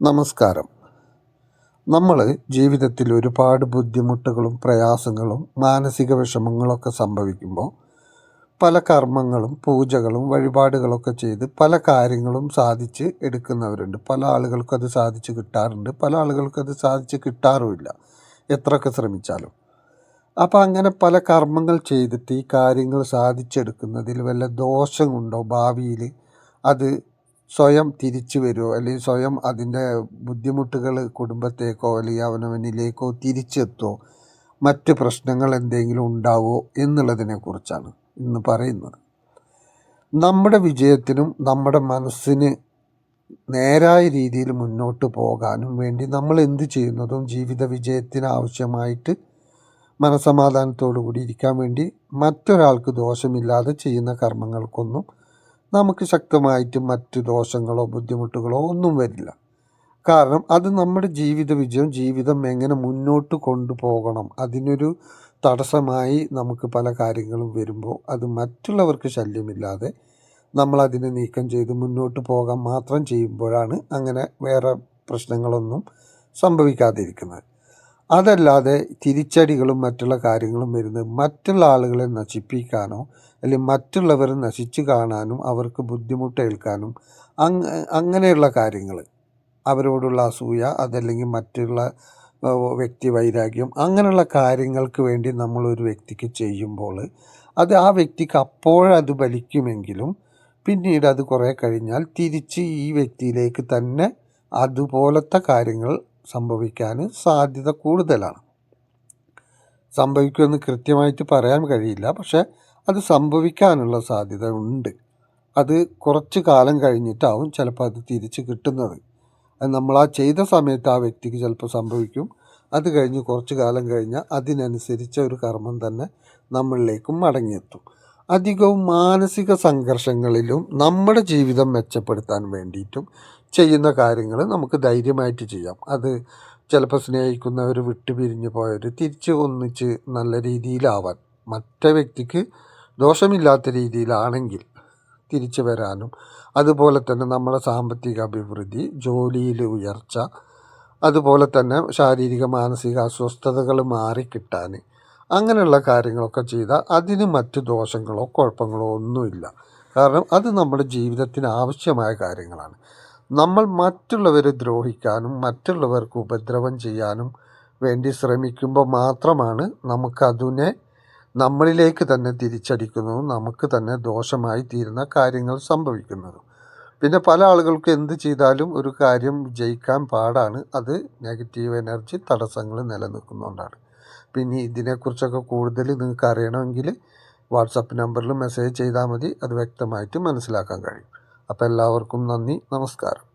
നമസ്കാരം. നമ്മൾ ജീവിതത്തിൽ ഒരുപാട് ബുദ്ധിമുട്ടുകളും പ്രയാസങ്ങളും മാനസിക വിഷമങ്ങളൊക്കെ സംഭവിക്കുമ്പോൾ പല കർമ്മങ്ങളും പൂജകളും വഴിപാടുകളൊക്കെ ചെയ്ത് പല കാര്യങ്ങളും സാധിച്ച് എടുക്കുന്നവരുണ്ട്. പല ആളുകൾക്കും അത് സാധിച്ച് കിട്ടാറുണ്ട്, പല ആളുകൾക്കും അത് സാധിച്ച് കിട്ടാറുമില്ല, എത്രയൊക്കെ ശ്രമിച്ചാലും. അപ്പോൾ അങ്ങനെ പല കർമ്മങ്ങൾ ചെയ്തിട്ട് ഈ കാര്യങ്ങൾ സാധിച്ചെടുക്കുന്നതിൽ വല്ല ദോഷമുണ്ടോ? ഭാവിയിൽ അത് സ്വയം തിരിച്ചു വരുമോ, അല്ലെങ്കിൽ സ്വയം അതിൻ്റെ ബുദ്ധിമുട്ടുകൾ കുടുംബത്തേക്കോ അല്ലെങ്കിൽ അവനവനിലേക്കോ തിരിച്ചെത്തുമോ, മറ്റ് പ്രശ്നങ്ങൾ എന്തെങ്കിലും ഉണ്ടാവുമോ എന്നുള്ളതിനെക്കുറിച്ചാണ് ഇന്ന് പറയുന്നത്. നമ്മുടെ വിജയത്തിനും നമ്മുടെ മനസ്സിന് നേരായ രീതിയിൽ മുന്നോട്ട് പോകാനും വേണ്ടി നമ്മൾ എന്ത് ചെയ്യുന്നതും ജീവിത വിജയത്തിന് ആവശ്യമായിട്ട് മനസമാധാനത്തോടു കൂടി ഇരിക്കാൻ വേണ്ടി മറ്റൊരാൾക്ക് ദോഷമില്ലാതെ ചെയ്യുന്ന കർമ്മങ്ങൾക്കൊന്നും നമുക്ക് ശക്തമായിട്ട് മറ്റ് ദോഷങ്ങളോ ബുദ്ധിമുട്ടുകളോ ഒന്നും വരില്ല. കാരണം അത് നമ്മുടെ ജീവിത വിജയം, ജീവിതം എങ്ങനെ മുന്നോട്ട് കൊണ്ടുപോകണം, അതിനൊരു തടസ്സമായി നമുക്ക് പല കാര്യങ്ങളും വരുമ്പോൾ അത് മറ്റുള്ളവർക്ക് ശല്യമില്ലാതെ നമ്മളതിനെ നീക്കം ചെയ്ത് മുന്നോട്ട് പോകാൻ മാത്രം ചെയ്യുമ്പോഴാണ് അങ്ങനെ വേറെ പ്രശ്നങ്ങളൊന്നും സംഭവിക്കാതിരിക്കുന്നത്. അതല്ലാതെ തിരിച്ചടികളും മറ്റുള്ള കാര്യങ്ങളും വരുന്നത് മറ്റുള്ള ആളുകളെ നശിപ്പിക്കാനോ അല്ലെങ്കിൽ മറ്റുള്ളവർ നശിച്ചു കാണാനും അവർക്ക് ബുദ്ധിമുട്ടേൽക്കാനും അങ്ങനെയുള്ള കാര്യങ്ങൾ, അവരോടുള്ള അസൂയ, അതല്ലെങ്കിൽ മറ്റുള്ള വ്യക്തി വൈരാഗ്യം, അങ്ങനെയുള്ള കാര്യങ്ങൾക്ക് വേണ്ടി നമ്മളൊരു വ്യക്തിക്ക് ചെയ്യുമ്പോൾ അത് ആ വ്യക്തിക്ക് അപ്പോഴത് ഫലിക്കുമെങ്കിലും പിന്നീട് അത് കുറേ കഴിഞ്ഞാൽ തിരിച്ച് ഈ വ്യക്തിയിലേക്ക് തന്നെ അതുപോലത്തെ കാര്യങ്ങൾ സംഭവിക്കാൻ സാധ്യത കൂടുതലാണ്. സംഭവിക്കുമെന്ന് കൃത്യമായിട്ട് പറയാൻ കഴിയില്ല, പക്ഷേ അത് സംഭവിക്കാനുള്ള സാധ്യത ഉണ്ട്. അത് കുറച്ച് കാലം കഴിഞ്ഞിട്ടാവും ചിലപ്പോൾ അത് തിരിച്ച് കിട്ടുന്നത്. അത് നമ്മൾ ആ ചെയ്ത സമയത്ത് ആ വ്യക്തിക്ക് ചിലപ്പോൾ സംഭവിക്കും. അത് കഴിഞ്ഞ് കുറച്ച് കാലം കഴിഞ്ഞാൽ അതിനനുസരിച്ച ഒരു കർമ്മം തന്നെ നമ്മളിലേക്കും മടങ്ങിയെത്തും. അധികവും മാനസിക സംഘർഷങ്ങളിലും നമ്മുടെ ജീവിതം മെച്ചപ്പെടുത്താൻ വേണ്ടിയിട്ടും ചെയ്യുന്ന കാര്യങ്ങൾ നമുക്ക് ധൈര്യമായിട്ട് ചെയ്യാം. അത് ചിലപ്പോൾ സ്നേഹിക്കുന്നവർ വിട്ടുപിരിഞ്ഞു പോയവർ തിരിച്ച് ഒന്നിച്ച് നല്ല രീതിയിലാവാൻ, മറ്റേ വ്യക്തിക്ക് ദോഷമില്ലാത്ത രീതിയിലാണെങ്കിൽ തിരിച്ചു വരാനും, അതുപോലെ തന്നെ നമ്മുടെ സാമ്പത്തിക അഭിവൃദ്ധി, ജോലിയിൽ ഉയർച്ച, അതുപോലെ തന്നെ ശാരീരിക മാനസിക അസ്വസ്ഥതകൾ മാറിക്കിട്ടാൻ, അങ്ങനെയുള്ള കാര്യങ്ങളൊക്കെ ചെയ്താൽ അതിന് മറ്റ് ദോഷങ്ങളോ കുഴപ്പങ്ങളോ ഒന്നുമില്ല. കാരണം അത് നമ്മുടെ ജീവിതത്തിന് ആവശ്യമായ കാര്യങ്ങളാണ്. നമ്മൾ മറ്റുള്ളവരെ ദ്രോഹിക്കാനും മറ്റുള്ളവർക്ക് ഉപദ്രവം ചെയ്യാനും വേണ്ടി ശ്രമിക്കുമ്പോൾ മാത്രമാണ് നമുക്കതിനെ നമ്മളിലേക്ക് തന്നെ തിരിച്ചടിക്കുന്നതും നമുക്ക് തന്നെ ദോഷമായി തീരുന്ന കാര്യങ്ങൾ സംഭവിക്കുന്നതും. പിന്നെ പല ആളുകൾക്ക് എന്ത് ചെയ്താലും ഒരു കാര്യം വിജയിക്കാൻ പാടാണ്. അത് നെഗറ്റീവ് എനർജി തടസ്സങ്ങൾ നിലനിൽക്കുന്നതുകൊണ്ടാണ്. പിന്നെ ഇതിനെക്കുറിച്ചൊക്കെ കൂടുതൽ നിങ്ങൾക്ക് അറിയണമെങ്കിൽ വാട്സപ്പ് നമ്പറിൽ മെസ്സേജ് ചെയ്താൽ മതി. അത് വ്യക്തമായിട്ട് മനസ്സിലാക്കാൻ കഴിയും. അപ്പോൾ എല്ലാവർക്കും നന്ദി, നമസ്കാരം.